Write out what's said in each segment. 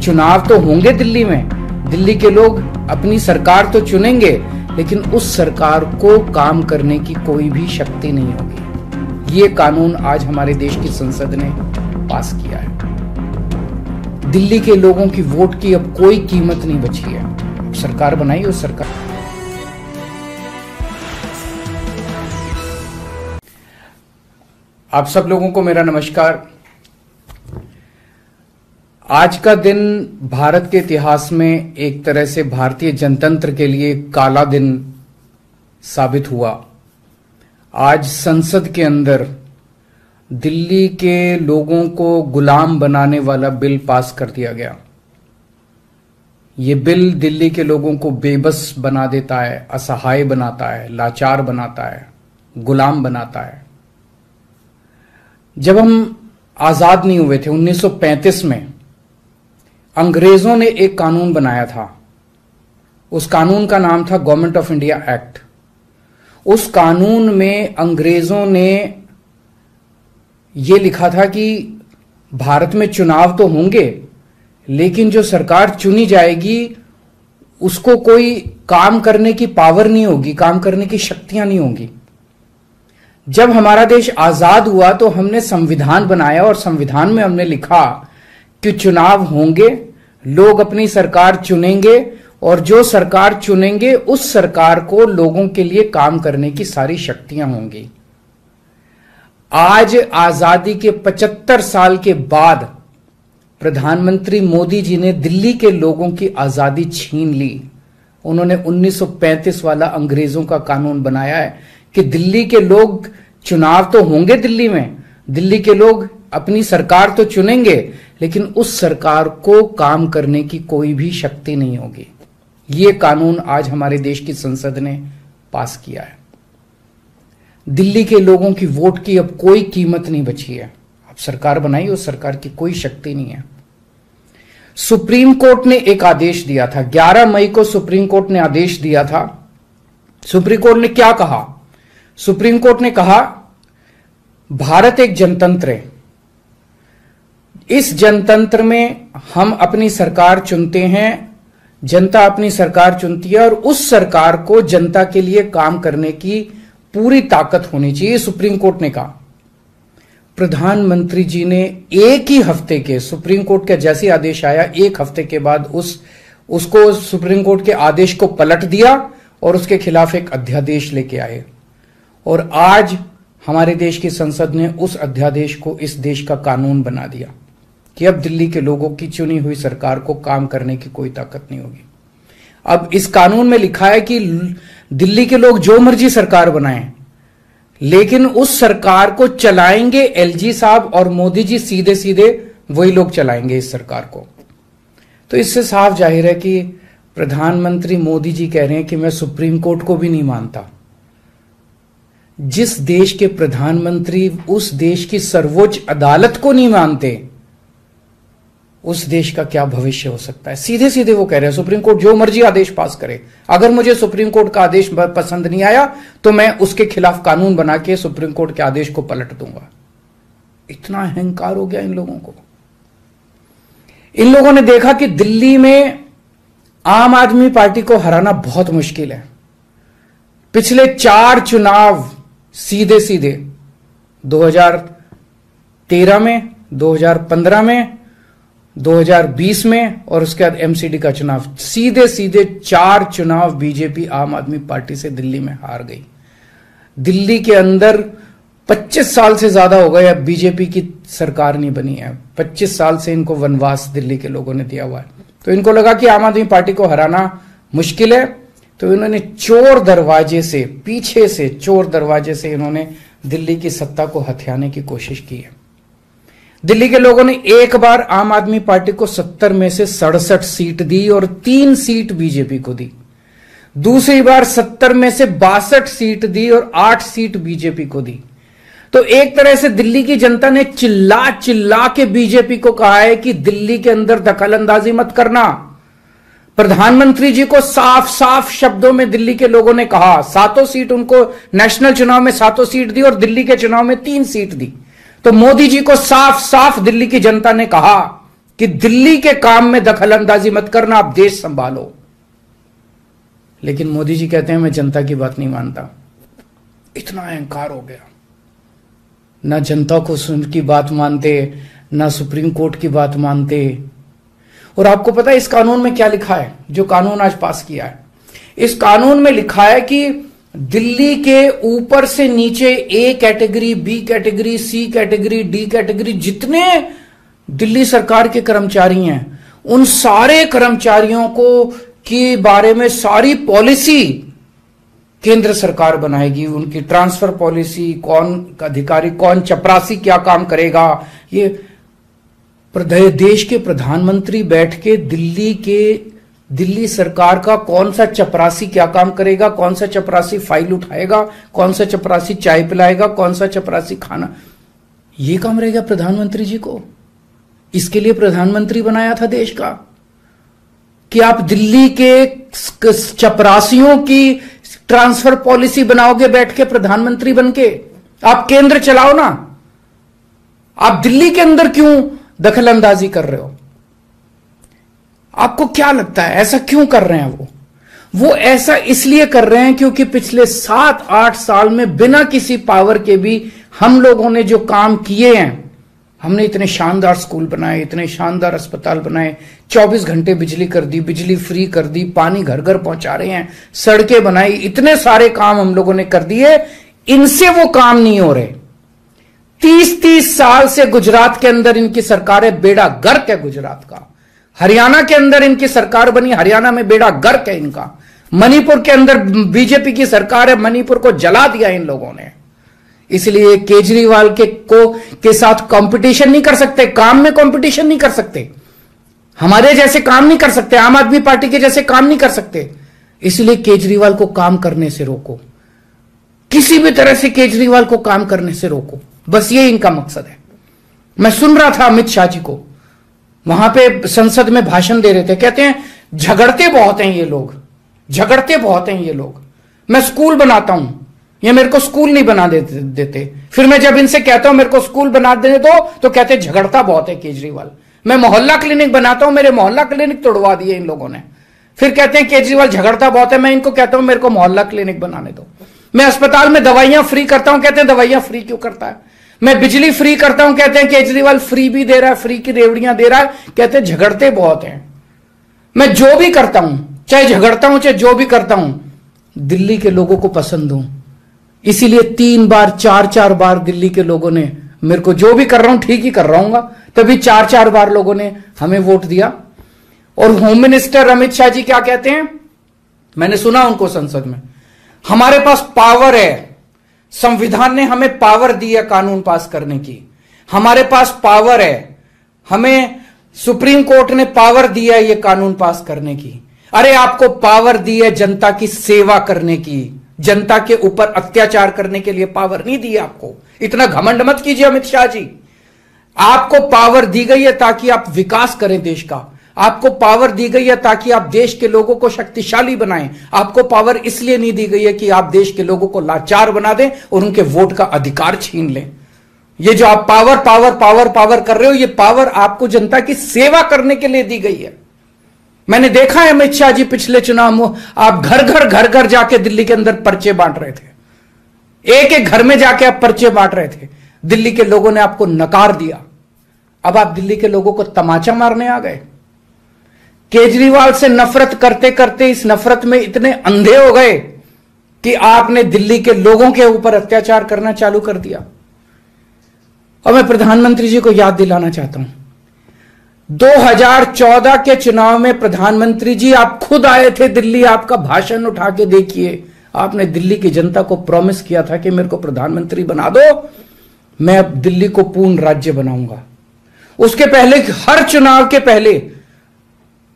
चुनाव तो होंगे दिल्ली में, दिल्ली के लोग अपनी सरकार तो चुनेंगे, लेकिन उस सरकार को काम करने की कोई भी शक्ति नहीं होगी। ये कानून आज हमारे देश की संसद ने पास किया है। दिल्ली के लोगों की वोट की अब कोई कीमत नहीं बची है। अब सरकार बनाई उस सरकार। आप सब लोगों को मेरा नमस्कार। आज का दिन भारत के इतिहास में एक तरह से भारतीय जनतंत्र के लिए काला दिन साबित हुआ। आज संसद के अंदर दिल्ली के लोगों को गुलाम बनाने वाला बिल पास कर दिया गया। ये बिल दिल्ली के लोगों को बेबस बना देता है, असहाय बनाता है, लाचार बनाता है, गुलाम बनाता है। जब हम आजाद नहीं हुए थे 1935 में, अंग्रेजों ने एक कानून बनाया था। उस कानून का नाम था गवर्नमेंट ऑफ इंडिया एक्ट। उस कानून में अंग्रेजों ने यह लिखा था कि भारत में चुनाव तो होंगे, लेकिन जो सरकार चुनी जाएगी उसको कोई काम करने की पावर नहीं होगी, काम करने की शक्तियां नहीं होंगी। जब हमारा देश आजाद हुआ तो हमने संविधान बनाया और संविधान में हमने लिखा कि चुनाव होंगे, लोग अपनी सरकार चुनेंगे और जो सरकार चुनेंगे उस सरकार को लोगों के लिए काम करने की सारी शक्तियां होंगी। आज आजादी के 75 साल के बाद प्रधानमंत्री मोदी जी ने दिल्ली के लोगों की आजादी छीन ली। उन्होंने 1935 वाला अंग्रेजों का कानून बनाया है कि दिल्ली के लोग चुनाव तो होंगे दिल्ली में, दिल्ली के लोग अपनी सरकार तो चुनेंगे, लेकिन उस सरकार को काम करने की कोई भी शक्ति नहीं होगी। ये कानून आज हमारे देश की संसद ने पास किया है। दिल्ली के लोगों की वोट की अब कोई कीमत नहीं बची है। अब सरकार बनाई, उस सरकार की कोई शक्ति नहीं है। सुप्रीम कोर्ट ने एक आदेश दिया था, 11 मई को सुप्रीम कोर्ट ने आदेश दिया था। सुप्रीम कोर्ट ने क्या कहा? सुप्रीम कोर्ट ने कहा भारत एक जनतंत्र है। इस जनतंत्र में हम अपनी सरकार चुनते हैं, जनता अपनी सरकार चुनती है और उस सरकार को जनता के लिए काम करने की पूरी ताकत होनी चाहिए, सुप्रीम कोर्ट ने कहा। प्रधानमंत्री जी ने एक ही हफ्ते के, सुप्रीम कोर्ट का जैसे आदेश आया, एक हफ्ते के बाद उसको सुप्रीम कोर्ट के आदेश को पलट दिया और उसके खिलाफ एक अध्यादेश लेके आए। और आज हमारे देश की संसद ने उस अध्यादेश को इस देश का कानून बना दिया कि अब दिल्ली के लोगों की चुनी हुई सरकार को काम करने की कोई ताकत नहीं होगी। अब इस कानून में लिखा है कि दिल्ली के लोग जो मर्जी सरकार बनाएं, लेकिन उस सरकार को चलाएंगे एलजी साहब और मोदी जी, सीधे सीधे वही लोग चलाएंगे इस सरकार को। तो इससे साफ जाहिर है कि प्रधानमंत्री मोदी जी कह रहे हैं कि मैं सुप्रीम कोर्ट को भी नहीं मानता। जिस देश के प्रधानमंत्री उस देश की सर्वोच्च अदालत को नहीं मानते, उस देश का क्या भविष्य हो सकता है? सीधे सीधे वो कह रहे हैं सुप्रीम कोर्ट जो मर्जी आदेश पास करे, अगर मुझे सुप्रीम कोर्ट का आदेश पसंद नहीं आया तो मैं उसके खिलाफ कानून बना के सुप्रीम कोर्ट के आदेश को पलट दूंगा। इतना अहंकार हो गया इन लोगों को। इन लोगों ने देखा कि दिल्ली में आम आदमी पार्टी को हराना बहुत मुश्किल है। पिछले 4 चुनाव सीधे सीधे 2013 में, 2015 में, 2020 में और उसके बाद एमसीडी का चुनाव, सीधे सीधे 4 चुनाव बीजेपी आम आदमी पार्टी से दिल्ली में हार गई। दिल्ली के अंदर 25 साल से ज्यादा हो गए अब बीजेपी की सरकार नहीं बनी है। 25 साल से इनको वनवास दिल्ली के लोगों ने दिया हुआ है। तो इनको लगा कि आम आदमी पार्टी को हराना मुश्किल है, तो इन्होंने चोर दरवाजे से, पीछे से चोर दरवाजे से इन्होंने दिल्ली की सत्ता को हथियाने की कोशिश की है। दिल्ली के लोगों ने एक बार आम आदमी पार्टी को 70 में से 67 सीट दी और 3 सीट बीजेपी को दी। दूसरी बार 70 में से 62 सीट दी और 8 सीट बीजेपी को दी। तो एक तरह से दिल्ली की जनता ने चिल्ला चिल्ला के बीजेपी को कहा है कि दिल्ली के अंदर दखलंदाजी मत करना। प्रधानमंत्री जी को साफ साफ शब्दों में दिल्ली के लोगों ने कहा, 7 सीट उनको नेशनल चुनाव में 7 सीट दी और दिल्ली के चुनाव में 3 सीट दी। तो मोदी जी को साफ साफ दिल्ली की जनता ने कहा कि दिल्ली के काम में दखल अंदाजी मत करना, आप देश संभालो। लेकिन मोदी जी कहते हैं मैं जनता की बात नहीं मानता। इतना अहंकार हो गया, ना जनता को की बात मानते, ना सुप्रीम कोर्ट की बात मानते। और आपको पता है इस कानून में क्या लिखा है, जो कानून आज पास किया है? इस कानून में लिखा है कि दिल्ली के ऊपर से नीचे A category, B category, C category, D category, जितने दिल्ली सरकार के कर्मचारी हैं, उन सारे कर्मचारियों को के बारे में सारी पॉलिसी केंद्र सरकार बनाएगी। उनकी ट्रांसफर पॉलिसी, कौन अधिकारी, कौन चपरासी क्या काम करेगा, ये देश के प्रधानमंत्री बैठ के दिल्ली सरकार का कौन सा चपरासी क्या काम करेगा, कौन सा चपरासी फाइल उठाएगा, कौन सा चपरासी चाय पिलाएगा, कौन सा चपरासी खाना, ये काम रहेगा प्रधानमंत्री जी को। इसके लिए प्रधानमंत्री बनाया था देश का कि आप दिल्ली के चपरासियों की ट्रांसफर पॉलिसी बनाओगे बैठ के प्रधानमंत्री बनके। आप केंद्र चलाओ ना, आप दिल्ली के अंदर क्यों दखल अंदाजी कर रहे हो? आपको क्या लगता है ऐसा क्यों कर रहे हैं? वो ऐसा इसलिए कर रहे हैं क्योंकि पिछले 7-8 साल में बिना किसी पावर के भी हम लोगों ने जो काम किए हैं, हमने इतने शानदार स्कूल बनाए, इतने शानदार अस्पताल बनाए, 24 घंटे बिजली कर दी, बिजली फ्री कर दी, पानी घर घर पहुंचा रहे हैं, सड़कें बनाई, इतने सारे काम हम लोगों ने कर दिए। इनसे वो काम नहीं हो रहे। 30-30 साल से गुजरात के अंदर इनकी सरकार है, बेड़ा गर्क है गुजरात का। हरियाणा के अंदर इनकी सरकार बनी, हरियाणा में बेड़ा गर्क है इनका। मणिपुर के अंदर बीजेपी की सरकार है, मणिपुर को जला दिया इन लोगों ने। इसलिए केजरीवाल के साथ कंपटीशन नहीं कर सकते, काम में कंपटीशन नहीं कर सकते, हमारे जैसे काम नहीं कर सकते, आम आदमी पार्टी के जैसे काम नहीं कर सकते। इसलिए केजरीवाल को काम करने से रोको, किसी भी तरह से केजरीवाल को काम करने से रोको, बस ये इनका मकसद है। मैं सुन रहा था अमित शाह जी को, वहां पे संसद में भाषण दे रहे थे, कहते हैं झगड़ते बहुत हैं ये लोग, झगड़ते बहुत हैं ये लोग। मैं स्कूल बनाता हूं, ये मेरे को स्कूल नहीं बना देते। फिर मैं जब इनसे कहता हूं मेरे को स्कूल बना देने दो, तो कहते हैं झगड़ता बहुत है केजरीवाल। मैं मोहल्ला क्लिनिक बनाता हूं, मेरे मोहल्ला क्लिनिक तोड़वा दिए इन लोगों ने। फिर कहते हैं केजरीवाल झगड़ता बहुत है। मैं इनको कहता हूं मेरे को मोहल्ला क्लिनिक बनाने दो। मैं अस्पताल में दवाइयां फ्री करता हूं, कहते हैं दवाइयां फ्री क्यों करता है। मैं बिजली फ्री करता हूं, कहते हैं केजरीवाल फ्री भी दे रहा है, फ्री की रेवड़ियां दे रहा है, कहते हैं झगड़ते बहुत हैं। मैं जो भी करता हूं, चाहे झगड़ता हूं चाहे जो भी करता हूं, दिल्ली के लोगों को पसंद हूं। इसीलिए 3 बार 4-4 बार दिल्ली के लोगों ने मेरे को, जो भी कर रहा हूं ठीक ही कर रहा हूं, तभी 4-4 बार लोगों ने हमें वोट दिया। और होम मिनिस्टर अमित शाह जी क्या कहते हैं, मैंने सुना उनको संसद में, हमारे पास पावर है, संविधान ने हमें पावर दी है कानून पास करने की, हमारे पास पावर है, हमें सुप्रीम कोर्ट ने पावर दी है ये कानून पास करने की। अरे आपको पावर दी है जनता की सेवा करने की, जनता के ऊपर अत्याचार करने के लिए पावर नहीं दी आपको। इतना घमंड मत कीजिए अमित शाह जी। आपको पावर दी गई है ताकि आप विकास करें देश का, आपको पावर दी गई है ताकि आप देश के लोगों को शक्तिशाली बनाएं। आपको पावर इसलिए नहीं दी गई है कि आप देश के लोगों को लाचार बना दें और उनके वोट का अधिकार छीन लें। ये जो आप पावर पावर पावर पावर कर रहे हो, ये पावर आपको जनता की सेवा करने के लिए दी गई है। मैंने देखा है अमित शाह जी पिछले चुनाव में आप घर घर जाके दिल्ली के अंदर पर्चे बांट रहे थे, एक एक घर में जाके आप पर्चे बांट रहे थे। दिल्ली के लोगों ने आपको नकार दिया। अब आप दिल्ली के लोगों को तमाचा मारने आ गए। केजरीवाल से नफरत करते करते इस नफरत में इतने अंधे हो गए कि आपने दिल्ली के लोगों के ऊपर अत्याचार करना चालू कर दिया। और मैं प्रधानमंत्री जी को याद दिलाना चाहता हूं, 2014 के चुनाव में प्रधानमंत्री जी आप खुद आए थे दिल्ली, आपका भाषण उठा के देखिए। आपने दिल्ली की जनता को प्रॉमिस किया था कि मेरे को प्रधानमंत्री बना दो, मैं अब दिल्ली को पूर्ण राज्य बनाऊंगा। उसके पहले, हर चुनाव के पहले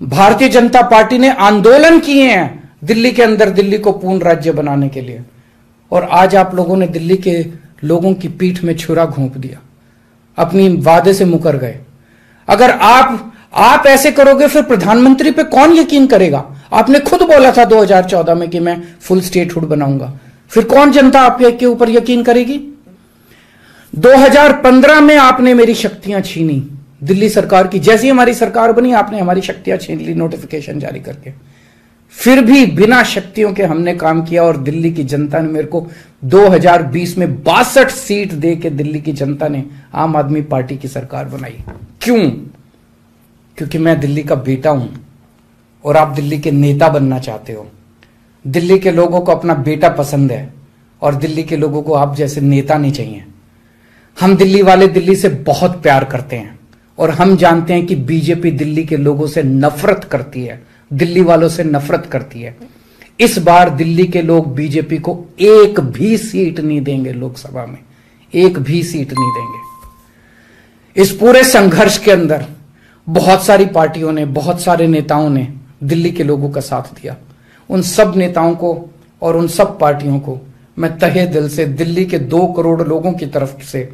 भारतीय जनता पार्टी ने आंदोलन किए हैं दिल्ली के अंदर दिल्ली को पूर्ण राज्य बनाने के लिए। और आज आप लोगों ने दिल्ली के लोगों की पीठ में छुरा घोंप दिया, अपनी वादे से मुकर गए। अगर आप ऐसे करोगे फिर प्रधानमंत्री पे कौन यकीन करेगा? आपने खुद बोला था 2014 में कि मैं फुल स्टेटहुड बनाऊंगा, फिर कौन जनता आपके ऊपर यकीन करेगी? 2015 में आपने मेरी शक्तियां छीनी, दिल्ली सरकार की जैसी हमारी सरकार बनी, आपने हमारी शक्तियां छीन ली नोटिफिकेशन जारी करके। फिर भी बिना शक्तियों के हमने काम किया और दिल्ली की जनता ने मेरे को 2020 में 62 सीट दे के दिल्ली की जनता ने आम आदमी पार्टी की सरकार बनाई। क्यों? क्योंकि मैं दिल्ली का बेटा हूं और आप दिल्ली के नेता बनना चाहते हो। दिल्ली के लोगों को अपना बेटा पसंद है और दिल्ली के लोगों को आप जैसे नेता नहीं चाहिए। हम दिल्ली वाले दिल्ली से बहुत प्यार करते हैं और हम जानते हैं कि बीजेपी दिल्ली के लोगों से नफरत करती है, दिल्ली वालों से नफरत करती है। इस बार दिल्ली के लोग बीजेपी को एक भी सीट नहीं देंगे, लोकसभा में एक भी सीट नहीं देंगे। इस पूरे संघर्ष के अंदर बहुत सारी पार्टियों ने, बहुत सारे नेताओं ने दिल्ली के लोगों का साथ दिया। उन सब नेताओं को और उन सब पार्टियों को मैं तहे दिल से दिल्ली के 2 करोड़ लोगों की तरफ से